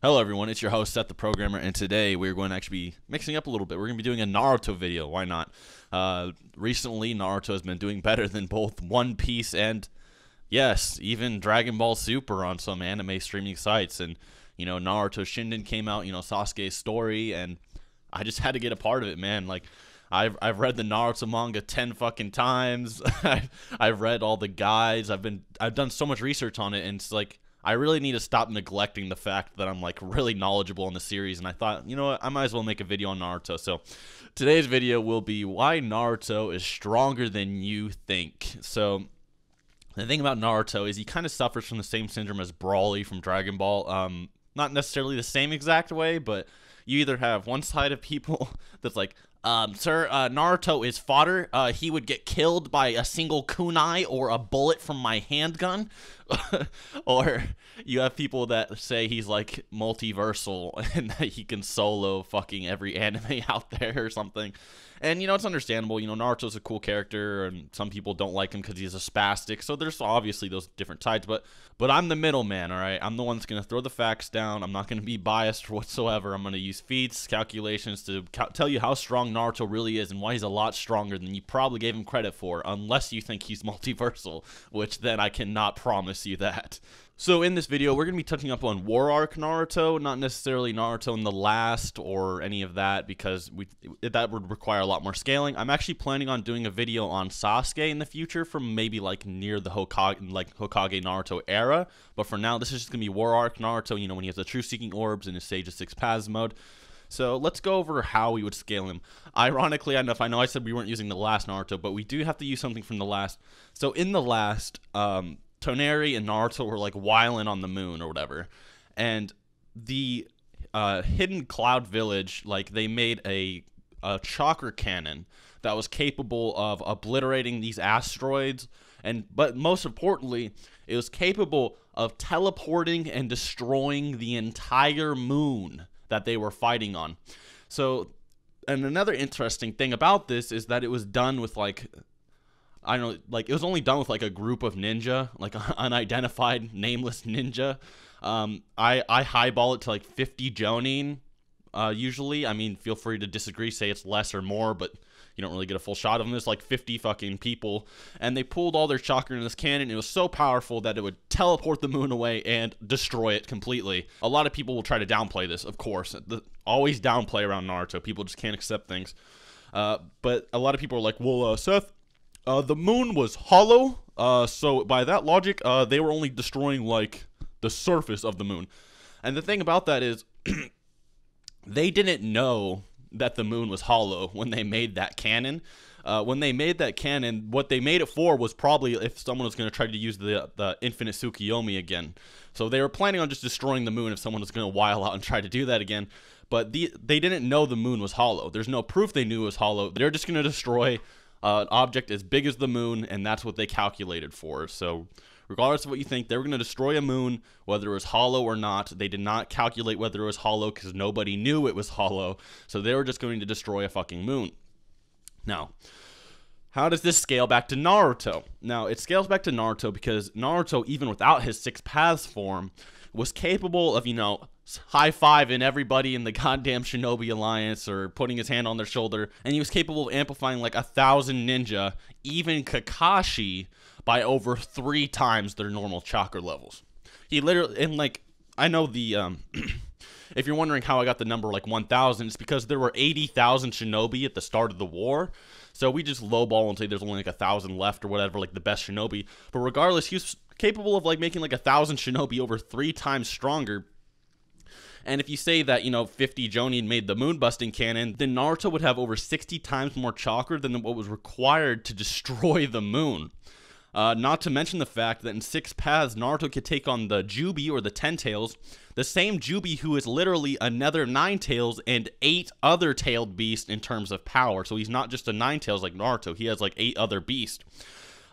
Hello everyone, it's your host SethTheProgrammer, and today we're going to actually be mixing up a little bit. We're going to be doing a Naruto video, why not? Recently, Naruto has been doing better than both One Piece and, yes, even Dragon Ball Super on some anime streaming sites. And, you know, Naruto Shinden came out, you know, Sasuke's story, and I just had to get a part of it, man. Like, I've read the Naruto manga 10 fucking times. I've read all the guides. I've done so much research on it, and it's like, I really need to stop neglecting the fact that I'm like really knowledgeable in the series, and I thought, you know what, I might as well make a video on Naruto. So today's video will be why Naruto is stronger than you think. So the thing about Naruto is he kind of suffers from the same syndrome as Broly from Dragon Ball. Not necessarily the same exact way, but you either have one side of people that's like, sir, Naruto is fodder. He would get killed by a single kunai or a bullet from my handgun. Or you have people that say he's like multiversal and that he can solo fucking every anime out there or something. And, you know, it's understandable. You know, Naruto's a cool character, and some people don't like him because he's a spastic. So there's obviously those different sides. But I'm the middleman, all right? I'm the one that's going to throw the facts down. I'm not going to be biased whatsoever. I'm going to use feats, calculations to tell you how strong Naruto really is and why he's a lot stronger than you probably gave him credit for, unless you think he's multiversal, which then I cannot promise you that. So in this video, we're going to be touching up on War Arc Naruto, not necessarily Naruto in the last or any of that, because that would require a lot more scaling. I'm actually planning on doing a video on Sasuke in the future from maybe like near the Hokage Naruto era, but for now, this is just going to be War Arc Naruto, you know, when he has the True Seeking Orbs in his Sage of Six Paths mode. So let's go over how we would scale him. Ironically enough, I know I said we weren't using the last Naruto, but we do have to use something from the last. So in the last, Toneri and Naruto were like whiling on the moon or whatever, and the hidden cloud village, like, they made a chakra cannon that was capable of obliterating these asteroids, but most importantly, it was capable of teleporting and destroying the entire moon that they were fighting on. So, and another interesting thing about this is that it was done with like, I don't know, like, it was only done with like a group of ninja, like unidentified nameless ninja. I highball it to like 50 jonin, usually. I mean, feel free to disagree, say it's less or more, but you don't really get a full shot of them. There's like 50 fucking people, and they pulled all their chakra in this cannon. It was so powerful that it would teleport the moon away and destroy it completely. A lot of people will try to downplay this, of course. Always downplay around Naruto. People just can't accept things. But a lot of people are like, well, Seth, the moon was hollow, so by that logic, they were only destroying, like, the surface of the moon. And the thing about that is, they didn't know that the moon was hollow when they made that cannon. When they made that cannon, what they made it for was probably if someone was going to try to use the infinite Tsukiyomi again. So they were planning on just destroying the moon if someone was going to while out and try to do that again. But they didn't know the moon was hollow. There's no proof they knew it was hollow. They're just going to destroy an object as big as the moon, and that's what they calculated for. So regardless of what you think, they were going to destroy a moon, whether it was hollow or not. They did not calculate whether it was hollow because nobody knew it was hollow. So they were just going to destroy a fucking moon. Now, how does this scale back to Naruto? Now, it scales back to Naruto because Naruto, even without his Six Paths form, was capable of, you know, high-fiving everybody in the goddamn Shinobi Alliance or putting his hand on their shoulder, and he was capable of amplifying like 1,000 ninja, even Kakashi, by over 3 times their normal chakra levels. He literally, and like, I know the, if you're wondering how I got the number like 1,000, it's because there were 80,000 Shinobi at the start of the war, so we just lowball and say there's only like 1,000 left or whatever, like the best Shinobi. But regardless, he was capable of like making like 1,000 Shinobi over 3 times stronger. And if you say that, you know, 50 jonin made the moon busting cannon, then Naruto would have over 60 times more chakra than what was required to destroy the moon. Not to mention the fact that in Six Paths, Naruto could take on the Jubi, or the Ten Tails, the same Jubi who is literally another Nine Tails and 8 other tailed beasts in terms of power. So he's not just a Nine Tails like Naruto, he has like 8 other beasts.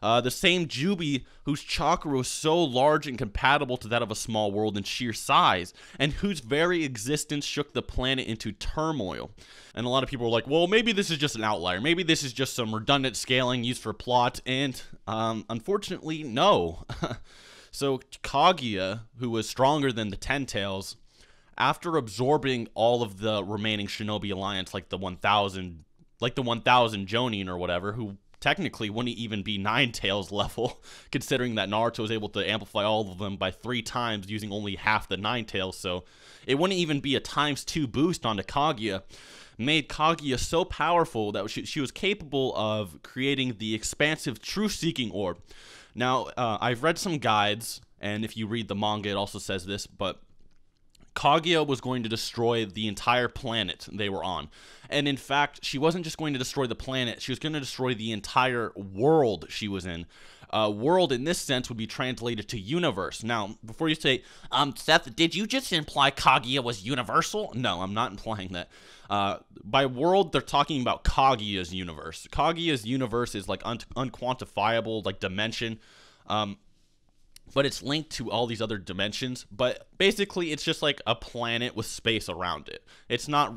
The same Jubi whose chakra was so large and compatible to that of a small world in sheer size, and whose very existence shook the planet into turmoil. And a lot of people were like, well, maybe this is just an outlier. Maybe this is just some redundant scaling used for plot, and unfortunately, no. So Kaguya, who was stronger than the Ten Tails, after absorbing all of the remaining Shinobi Alliance, like the 1,000 Jonin or whatever, who technically wouldn't even be Nine Tails level, considering that Naruto was able to amplify all of them by 3 times using only half the Nine Tails, so it wouldn't even be a ×2 boost onto Kaguya, made Kaguya so powerful that she was capable of creating the expansive truth-seeking orb. Now, I've read some guides, and if you read the manga, it also says this, but Kaguya was going to destroy the entire planet they were on. And in fact, she wasn't just going to destroy the planet, she was going to destroy the entire world she was in. World in this sense would be translated to universe. Now, before you say, Seth, did you just imply Kaguya was universal? No, I'm not implying that. By world, they're talking about Kaguya's universe. Kaguya's universe is like unquantifiable, like dimension. But it's linked to all these other dimensions. But basically, it's just like a planet with space around it. It's not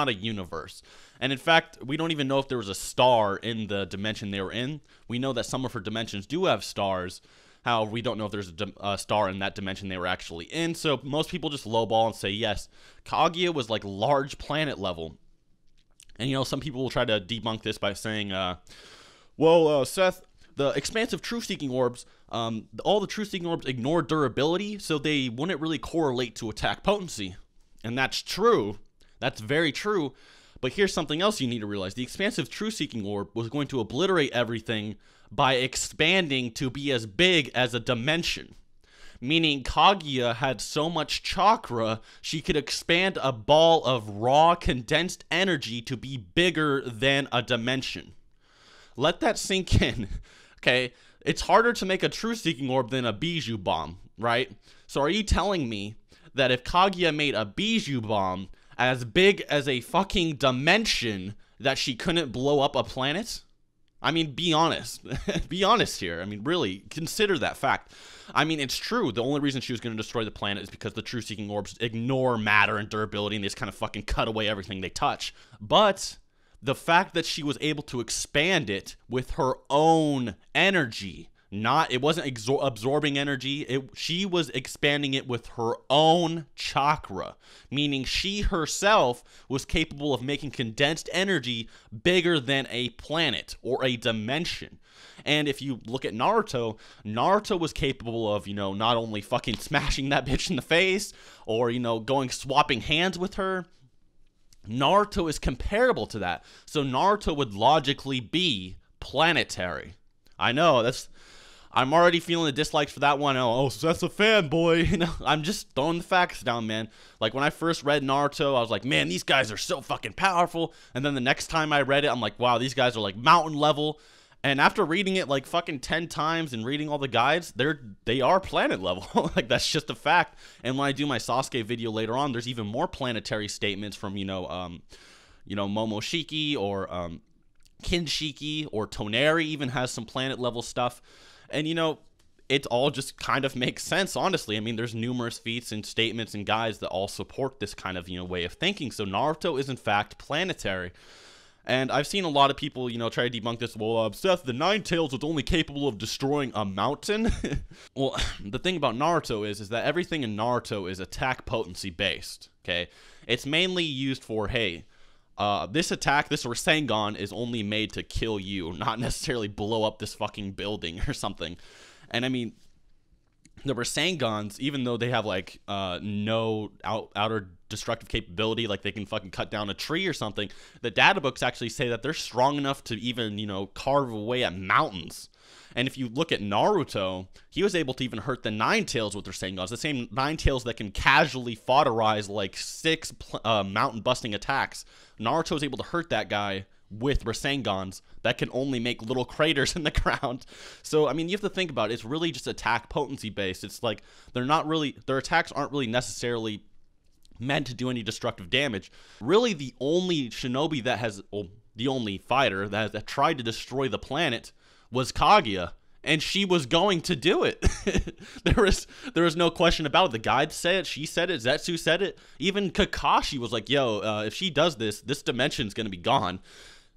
a universe. And in fact, we don't even know if there was a star in the dimension they were in. We know that some of her dimensions do have stars. However, we don't know if there's a star in that dimension they were actually in. So most people just lowball and say, yes, Kaguya was like large planet level. And, you know, some people will try to debunk this by saying, Seth, the expansive truth-seeking orbs, all the truth-seeking orbs ignore durability, so they wouldn't really correlate to attack potency. And that's true. That's very true. But here's something else you need to realize. The expansive truth-seeking orb was going to obliterate everything by expanding to be as big as a dimension. Meaning Kaguya had so much chakra, she could expand a ball of raw condensed energy to be bigger than a dimension. Let that sink in. Okay, it's harder to make a truth-seeking orb than a Bijuu bomb, right? So are you telling me that if Kaguya made a Bijuu bomb as big as a fucking dimension, that she couldn't blow up a planet? I mean, be honest. Be honest here. I mean, really, consider that fact. I mean, it's true. The only reason she was going to destroy the planet is because the truth-seeking orbs ignore matter and durability, and they just kind of fucking cut away everything they touch. But the fact that she was able to expand it with her own energy, it wasn't absorbing energy, she was expanding it with her own chakra, meaning she herself was capable of making condensed energy bigger than a planet or a dimension. And if you look at Naruto, Naruto was capable of, you know, not only fucking smashing that bitch in the face or, you know, swapping hands with her. Naruto is comparable to that. So Naruto would logically be planetary. I know, I'm already feeling the dislikes for that one. Oh, so that's a fanboy. You know, I'm just throwing the facts down, man. Like, when I first read Naruto, I was like, man, these guys are so fucking powerful. And then the next time I read it, I'm like, wow, these guys are like mountain level. And after reading it like fucking 10 times and reading all the guides, they are planet level. Like, that's just a fact. And when I do my Sasuke video later on, there's even more planetary statements from, Momoshiki or Kinshiki, or Toneri even has some planet level stuff. And, you know, it all just kind of makes sense, honestly. I mean, there's numerous feats and statements and guides that all support this kind of, way of thinking. So Naruto is, in fact, planetary. And I've seen a lot of people, try to debunk this. Well, Seth, the Nine Tails was only capable of destroying a mountain. Well, the thing about Naruto is that everything in Naruto is attack potency based, okay? It's mainly used for, hey, this attack, this Rasengan, is only made to kill you, not necessarily blow up this fucking building or something. And I mean, the Rasengans, even though they have like no outer destructive capability, like they can fucking cut down a tree or something, the data books actually say that they're strong enough to even, carve away at mountains. And if you look at Naruto, he was able to even hurt the Nine Tails with their Rasengans, the same Nine Tails that can casually fodderize like 6 mountain busting attacks. Naruto was able to hurt that guy with Rasengans that can only make little craters in the ground. So, I mean, you have to think about it. It's really just attack potency based. It's like their attacks aren't really necessarily meant to do any destructive damage. Really, the only shinobi that has, the only fighter that tried to destroy the planet was Kaguya, and she was going to do it. There was no question about it. The guide said it, she said it, Zetsu said it. Even Kakashi was like, yo, if she does this dimension's going to be gone.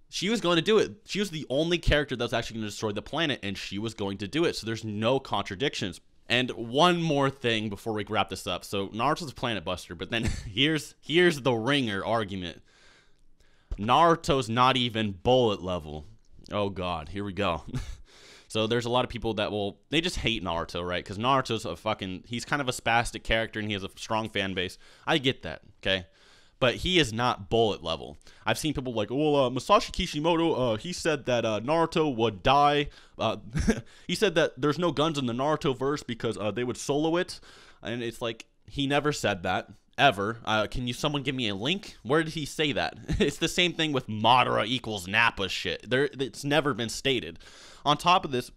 She was going to do it. She was the only character that was actually going to destroy the planet, and she was going to do it. So there's no contradictions. And one more thing before we wrap this up. So Naruto's a planet buster, but then here's the ringer argument. Naruto's not even bullet level. Oh god, here we go. So there's a lot of people that they just hate Naruto, right? Because Naruto's he's kind of a spastic character and he has a strong fan base. I get that, okay? But he is not bullet level. I've seen people like, well, Masashi Kishimoto, he said that Naruto would die. He said that there's no guns in the Naruto verse because they would solo it. And it's like, he never said that, ever. Someone give me a link? Where did he say that? It's the same thing with Madara equals Nappa shit. It's never been stated. On top of this,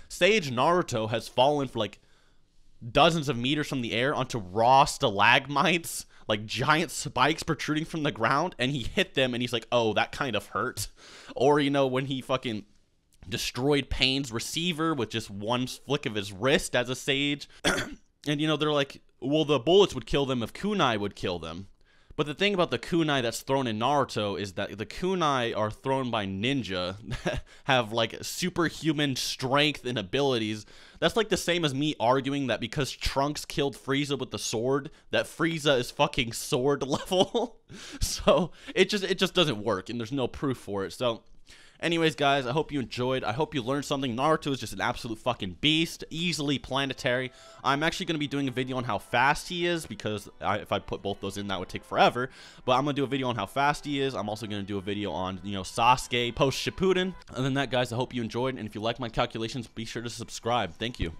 Sage Naruto has fallen for like dozens of meters from the air onto raw stalagmites, like giant spikes protruding from the ground, and he hit them and he's like, oh, that kind of hurt. Or, you know, when he fucking destroyed Pain's receiver with just one flick of his wrist as a sage. And, you know, they're like, well, the bullets would kill them if kunai would kill them. But the thing about the kunai that's thrown in Naruto is that the kunai are thrown by ninja that have like superhuman strength and abilities. That's like the same as me arguing that because Trunks killed Frieza with the sword, that Frieza is fucking sword level. So it just doesn't work, and there's no proof for it. So anyways, guys, I hope you enjoyed. I hope you learned something. Naruto is just an absolute fucking beast, easily planetary. I'm actually going to be doing a video on how fast he is, because if I put both those in, that would take forever. But I'm going to do a video on how fast he is. I'm also going to do a video on, you know, Sasuke post Shippuden. Other than that, guys, I hope you enjoyed. And if you like my calculations, be sure to subscribe. Thank you.